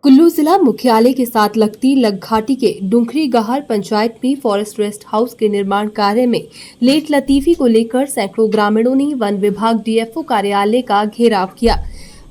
कुल्लू जिला मुख्यालय के साथ लगती लगघाटी के डुंखरी गहार पंचायत में फॉरेस्ट रेस्ट हाउस के निर्माण कार्य में लेट लतीफी को लेकर सैकड़ों ग्रामीणों ने वन विभाग डीएफओ कार्यालय का घेराव किया।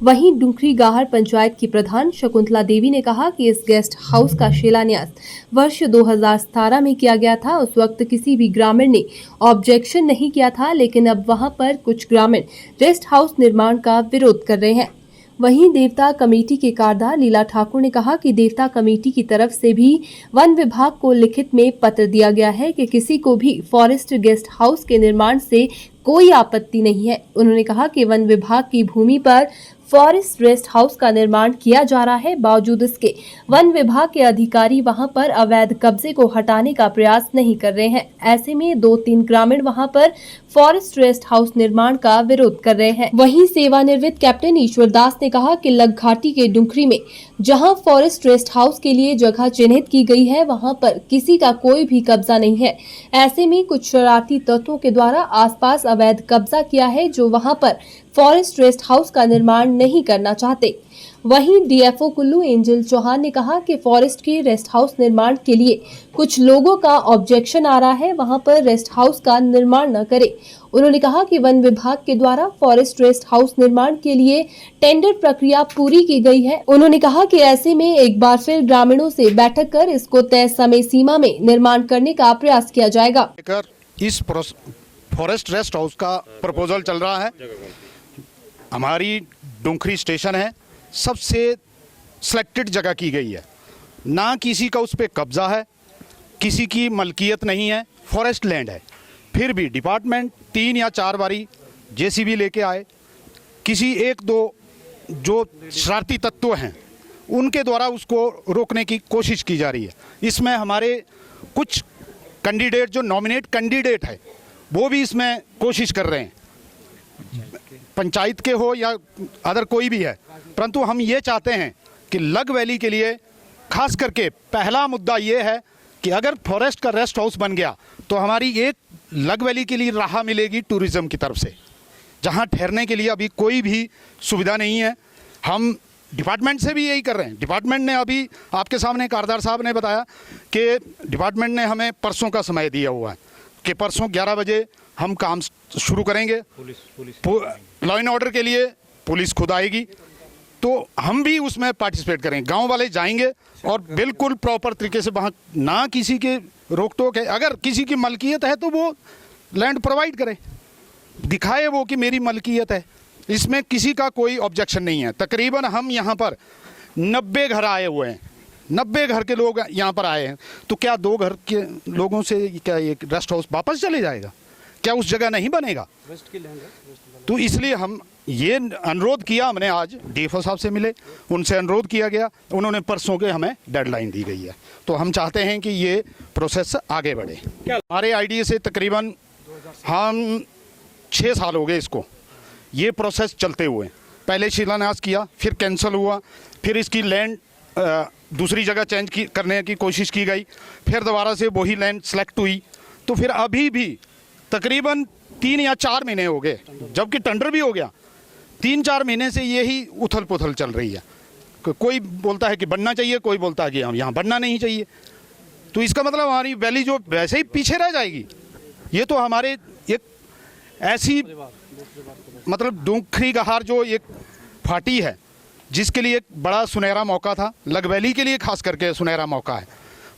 वहीं डुंखरी गाहर पंचायत की प्रधान शकुंतला देवी ने कहा कि इस गेस्ट हाउस का शिलान्यास वर्ष 2017 में किया गया था। उस वक्त किसी भी ग्रामीण ने ऑब्जेक्शन नहीं किया था, लेकिन अब वहां पर कुछ ग्रामीण रेस्ट हाउस निर्माण का विरोध कर रहे हैं। वहीं देवता कमेटी के कारदार लीला ठाकुर ने कहा कि देवता कमेटी की तरफ से भी वन विभाग को लिखित में पत्र दिया गया है कि किसी को भी फॉरेस्ट गेस्ट हाउस के निर्माण से कोई आपत्ति नहीं है। उन्होंने कहा कि वन विभाग की भूमि पर फॉरेस्ट रेस्ट हाउस का निर्माण किया जा रहा है, बावजूद इसके वन विभाग के अधिकारी वहां पर अवैध कब्जे को हटाने का प्रयास नहीं कर रहे हैं। ऐसे में 2-3 ग्रामीण वहां पर फॉरेस्ट रेस्ट हाउस निर्माण का विरोध कर रहे हैं। वहीं सेवानिवृत्त कैप्टन ईश्वर दास ने कहा कि लगघाटी के डुंखरी में जहां फॉरेस्ट रेस्ट हाउस के लिए जगह चिन्हित की गई है, वहां पर किसी का कोई भी कब्जा नहीं है। ऐसे में कुछ शरारती तत्वों के द्वारा आसपास अवैध कब्जा किया है, जो वहां पर फॉरेस्ट रेस्ट हाउस का निर्माण नहीं करना चाहते। वहीं डीएफओ कुल्लू एंजल चौहान ने कहा कि फॉरेस्ट के रेस्ट हाउस निर्माण के लिए कुछ लोगों का ऑब्जेक्शन आ रहा है, वहां पर रेस्ट हाउस का निर्माण न करे। उन्होंने कहा कि वन विभाग के द्वारा फॉरेस्ट रेस्ट हाउस निर्माण के लिए टेंडर प्रक्रिया पूरी की गई है। उन्होंने कहा कि ऐसे में एक बार फिर ग्रामीणों से बैठक कर इसको तय समय सीमा में निर्माण करने का प्रयास किया जाएगा। इस फॉरेस्ट रेस्ट हाउस का प्रपोजल चल रहा है। हमारी डुंखरी स्टेशन है, सबसे सिलेक्टेड जगह की गई है, ना किसी का उस पर कब्जा है, किसी की मलकियत नहीं है, फॉरेस्ट लैंड है। फिर भी डिपार्टमेंट 3 या 4 बारी जेसीबी लेके आए, किसी 1-2 जो शरारती तत्व हैं उनके द्वारा उसको रोकने की कोशिश की जा रही है। इसमें हमारे कुछ कैंडिडेट जो नॉमिनेट कैंडिडेट है वो भी इसमें कोशिश कर रहे हैं, पंचायत के हो या अदर कोई भी है। परंतु हम ये चाहते हैं कि लग वैली के लिए खास करके पहला मुद्दा ये है कि अगर फॉरेस्ट का रेस्ट हाउस बन गया तो हमारी एक लग वैली के लिए राह मिलेगी टूरिज्म की तरफ से, जहां ठहरने के लिए अभी कोई भी सुविधा नहीं है। हम डिपार्टमेंट से भी यही कर रहे हैं। डिपार्टमेंट ने अभी आपके सामने कारदार साहब ने बताया कि डिपार्टमेंट ने हमें परसों का समय दिया हुआ है कि परसों 11 बजे हम काम शुरू करेंगे। लॉ एंड ऑर्डर के लिए पुलिस खुद आएगी, तो हम भी उसमें पार्टिसिपेट करेंगे। गांव वाले जाएंगे और बिल्कुल प्रॉपर तरीके से वहाँ ना किसी के रोक टोक है। अगर किसी की मलकियत है तो वो लैंड प्रोवाइड करे, दिखाए वो कि मेरी मलकियत है। इसमें किसी का कोई ऑब्जेक्शन नहीं है। तकरीबन हम यहाँ पर 90 घर आए हुए हैं, 90 घर के लोग यहाँ पर आए हैं। तो क्या 2 घर के लोगों से क्या ये रेस्ट हाउस वापस चले जाएगा? क्या उस जगह नहीं बनेगा? तो इसलिए हम ये अनुरोध किया, हमने आज डीएफओ साहब से मिले, उनसे अनुरोध किया गया, उन्होंने परसों के हमें डेडलाइन दी गई है। तो हम चाहते हैं कि ये प्रोसेस आगे बढ़े। हमारे आईडीए से तकरीबन हम 6 साल हो गए इसको, ये प्रोसेस चलते हुए। पहले शिलान्यास किया, फिर कैंसिल हुआ, फिर इसकी लैंड दूसरी जगह चेंज करने की कोशिश की गई, फिर दोबारा से वही लैंड सेलेक्ट हुई। तो फिर अभी भी तकरीबन 3 या 4 महीने हो गए, जबकि टेंडर भी हो गया। 3-4 महीने से यही उथल पुथल चल रही है। कोई बोलता है कि बनना चाहिए, कोई बोलता है कि हम यहाँ बनना नहीं चाहिए। तो इसका मतलब हमारी वैली जो वैसे ही पीछे रह जाएगी। ये तो हमारे एक ऐसी मतलब डुंखरी गहार जो एक फाटी है, जिसके लिए एक बड़ा सुनहरा मौका था, लग वैली के लिए खास करके सुनहरा मौका है,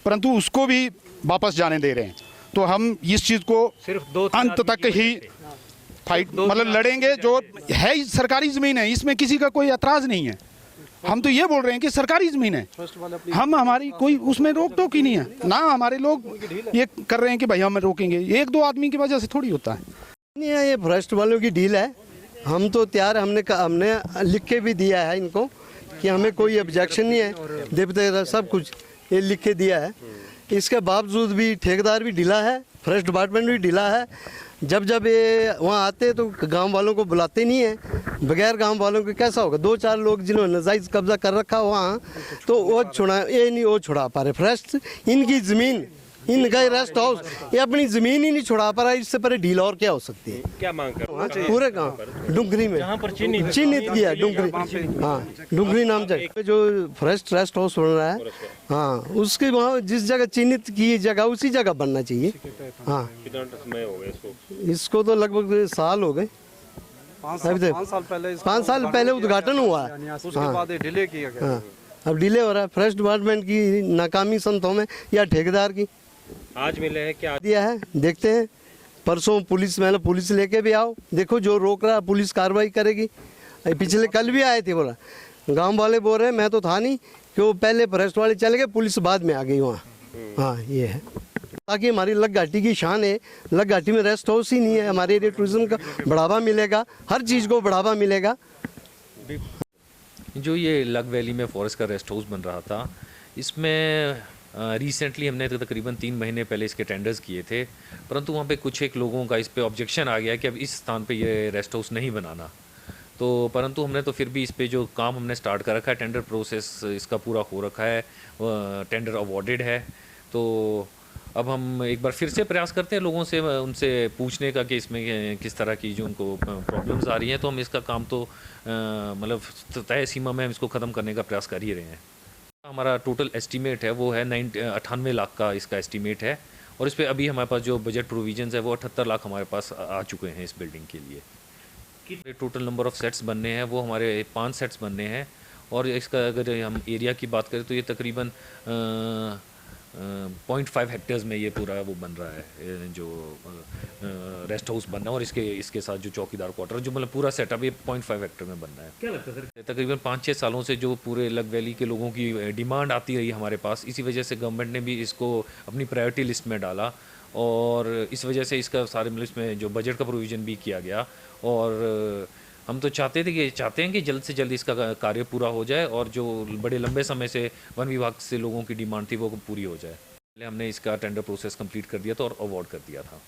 परंतु उसको भी वापस जाने दे रहे हैं। तो हम इस चीज़ को सिर्फ अंत तक ही फाइट मतलब लड़ेंगे। जो है सरकारी ज़मीन है, इसमें किसी का कोई एतराज़ नहीं है। हम तो ये बोल रहे हैं कि सरकारी ज़मीन है, हम हमारी कोई उसमें रोक टोक ही नहीं है। ना हमारे लोग ये कर रहे हैं कि भाई हम रोकेंगे, 1-2 आदमी की वजह से थोड़ी होता है। नहीं है, ये फॉरेस्ट वालों की डील है। हम तो तैयार, हमने लिख के भी दिया है इनको कि हमें कोई ऑब्जेक्शन नहीं है। देवता सब कुछ ये लिख के दिया है। इसके बावजूद भी ठेकेदार भी ढीला है, फॉरेस्ट डिपार्टमेंट भी ढीला है। जब ये वहाँ आते हैं तो गांव वालों को बुलाते नहीं है। बगैर गांव वालों के कैसा होगा? 2-4 लोग जिन्होंने नाजायज़ कब्जा कर रखा वहाँ, तो वो छुड़ा ये नहीं, वो छुड़ा पा रहे। फॉरेस्ट इनकी ज़मीन इनका रेस्ट हाउस ये अपनी जमीन ही नहीं छुड़ा पा रहा, इससे पहले डील और क्या हो सकती है। क्या मांग कर हाँ, पूरे कहाँ डुंगरी में चिन्हित किया डुंगरी, हाँ डुंगरी नाम जगह जो फॉरेस्ट रेस्ट हाउस बन रहा है, हाँ उसके वहाँ जिस जगह चिन्हित की जगह उसी जगह बनना चाहिए। हाँ कितना समय हो गया इसको तो लगभग साल हो गए, 5 साल पहले उद्घाटन हुआ है, उसके बाद ये डिले किया गया। हाँ अब डिले हो रहा है, फॉरेस्ट डिपार्टमेंट की नाकामी संतों में या ठेकेदार की आज मिले हैं क्या? दिया है, देखते हैं परसों पुलिस में पुलिस लेके भी आओ, देखो जो रोक रहा है पुलिस कार्रवाई करेगी। पिछले कल भी आए थे, बोला गांव वाले बोल रहे हैं, मैं तो था नहीं कि वो पहले फॉरेस्ट वाले चले गए, पुलिस बाद में आ गई वहाँ। हाँ ये है, ताकि हमारी लग घाटी की शान है, लग घाटी में रेस्ट हाउस ही नहीं है, हमारे एरिया टूरिज्म का बढ़ावा मिलेगा, हर चीज़ को बढ़ावा मिलेगा। जो ये लग वैली में फॉरेस्ट का रेस्ट हाउस बन रहा था, इसमें रिसेंटली हमने तकरीबन 3 महीने पहले इसके टेंडर्स किए थे, परंतु वहाँ पे कुछ एक लोगों का इस पे ऑब्जेक्शन आ गया कि अब इस स्थान पे ये रेस्ट हाउस नहीं बनाना। तो परंतु हमने तो फिर भी इस पे जो काम हमने स्टार्ट कर रखा है, टेंडर प्रोसेस इसका पूरा हो रखा है, टेंडर अवॉर्डेड है। तो अब हम एक बार फिर से प्रयास करते हैं लोगों से, उनसे पूछने का कि इसमें किस तरह की जो उनको प्रॉब्लम्स आ रही हैं, तो हम इसका काम तो मतलब तय सीमा में हम इसको ख़त्म करने का प्रयास कर ही रहे हैं। हमारा टोटल एस्टीमेट है वो है 98 लाख का इसका एस्टीमेट है, और इस पर अभी हमारे पास जो बजट प्रोविजंस है वो 78 लाख हमारे पास आ चुके हैं इस बिल्डिंग के लिए। टोटल नंबर ऑफ़ सेट्स बनने हैं वो हमारे 5 सेट्स बनने हैं, और इसका अगर हम एरिया की बात करें तो ये तकरीबन 0.5 हेक्टेयर्स में ये पूरा वो बन रहा है, जो रेस्ट हाउस बनना है, और इसके साथ जो चौकीदार क्वार्टर जो मतलब पूरा सेटअप ये 0.5 हेक्टेयर में बनना है। क्या लगता है सर? तकरीबन 5-6 सालों से जो पूरे लग वैली के लोगों की डिमांड आती रही हमारे पास, इसी वजह से गवर्नमेंट ने भी इसको अपनी प्रायोरिटी लिस्ट में डाला, और इस वजह से इसका सारे मतलब इसमें जो बजट का प्रोविज़न भी किया गया। और हम तो चाहते हैं कि जल्द से जल्द इसका कार्य पूरा हो जाए, और जो बड़े लंबे समय से वन विभाग से लोगों की डिमांड थी वो पूरी हो जाए। पहले हमने इसका टेंडर प्रोसेस कंप्लीट कर दिया था और अवार्ड कर दिया था।